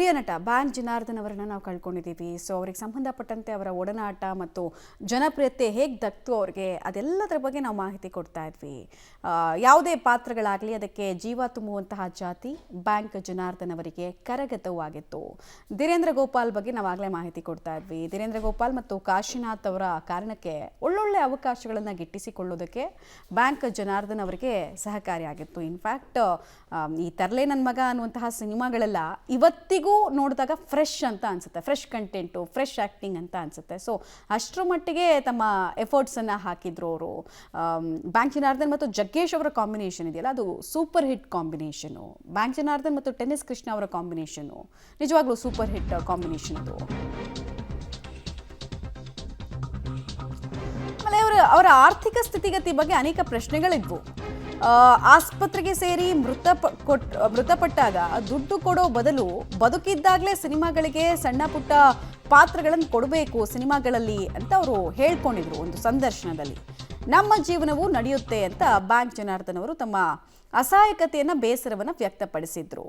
ಹಿರಿಯ ನಟ ಬ್ಯಾಂಕ್ ಜನಾರ್ದನ್ ಅವರನ್ನು ನಾವು ಕಳ್ಕೊಂಡಿದ್ದೀವಿ. ಸೊ ಅವರಿಗೆ ಸಂಬಂಧಪಟ್ಟಂತೆ ಅವರ ಒಡನಾಟ ಮತ್ತು ಜನಪ್ರಿಯತೆ ಹೇಗೆ ದಕ್ತು ಅವರಿಗೆ ಅದೆಲ್ಲದರ ಬಗ್ಗೆ ನಾವು ಮಾಹಿತಿ ಕೊಡ್ತಾ ಇದ್ವಿ. ಯಾವುದೇ ಪಾತ್ರಗಳಾಗಲಿ ಅದಕ್ಕೆ ಜೀವ ತುಂಬುವಂತಹ ಜಾತಿ ಬ್ಯಾಂಕ್ ಜನಾರ್ದನ್ ಅವರಿಗೆ ಕರಗತವಾಗಿತ್ತು. ಧೀರೇಂದ್ರ ಗೋಪಾಲ್ ಬಗ್ಗೆ ನಾವಾಗಲೇ ಮಾಹಿತಿ ಕೊಡ್ತಾ ಇದ್ವಿ. ಧೀರೇಂದ್ರ ಗೋಪಾಲ್ ಮತ್ತು ಕಾಶಿನಾಥ್ ಅವರ ಕಾರಣಕ್ಕೆ ಒಳ್ಳೊಳ್ಳೆ ಅವಕಾಶಗಳನ್ನು ಗಿಟ್ಟಿಸಿಕೊಳ್ಳೋದಕ್ಕೆ ಬ್ಯಾಂಕ್ ಜನಾರ್ದನ್ ಅವರಿಗೆ ಸಹಕಾರಿಯಾಗಿತ್ತು. ಇನ್ಫ್ಯಾಕ್ಟ್ ಈ ತರ್ಲೆ ನನ್ನ ಮಗ ಅನ್ನುವಂತಹ ಸಿನಿಮಾಗಳೆಲ್ಲ ಇವತ್ತಿಗೂ ನೋಡಿದಾಗ ಫ್ರೆಶ್ ಅಂತ ಅನ್ಸುತ್ತೆ, ಫ್ರೆಶ್ ಕಂಟೆಂಟು, ಫ್ರೆಶ್ ಆ್ಯಕ್ಟಿಂಗ್ ಅಂತ ಅನ್ಸುತ್ತೆ. ಸೊ ಅಷ್ಟರ ಮಟ್ಟಿಗೆ ತಮ್ಮ ಎಫರ್ಟ್ಸನ್ನು ಹಾಕಿದ್ರು ಅವರು. ಬ್ಯಾಂಕ್ ಜನಾರ್ದನ್ ಮತ್ತು ಜಗ್ಗೇಶ್ ಅವರ ಕಾಂಬಿನೇಷನ್ ಇದೆಯಲ್ಲ, ಅದು super hit combination. Bank Janardhan ಮತ್ತು ಟೆನ್ನಿಸ್ ಕೃಷ್ಣ ಅವರ ಕಾಂಬಿನೇಷನು ನಿಜವಾಗ್ಲೂ ಸೂಪರ್ ಹಿಟ್ ಕಾಂಬಿನೇಷನ್ ಇದು. ಆಮೇಲೆ ಅವರ ಆರ್ಥಿಕ ಸ್ಥಿತಿಗತಿ ಬಗ್ಗೆ ಅನೇಕ ಪ್ರಶ್ನೆಗಳಿದ್ವು. ಆಸ್ಪತ್ರೆಗೆ ಸೇರಿ ಮೃತಪಟ್ಟಾಗ ದುಡ್ಡು ಕೊಡೋ ಬದಲು ಬದುಕಿದ್ದಾಗಲೇ ಸಿನಿಮಾಗಳಿಗೆ ಸಣ್ಣ ಪುಟ್ಟ ಪಾತ್ರಗಳನ್ನು ಕೊಡಬೇಕು ಸಿನಿಮಾಗಳಲ್ಲಿ ಅಂತ ಅವರು ಹೇಳ್ಕೊಂಡಿದ್ರು ಒಂದು ಸಂದರ್ಶನದಲ್ಲಿ. ನಮ್ಮ ಜೀವನವೂ ನಡೆಯುತ್ತೆ ಅಂತ ಬ್ಯಾಂಕ್ ಜನಾರ್ದನ್ ಅವರು ತಮ್ಮ ಅಸಹಾಯಕತೆಯನ್ನು ಬೇಸರವನ್ನು ವ್ಯಕ್ತಪಡಿಸಿದ್ರು.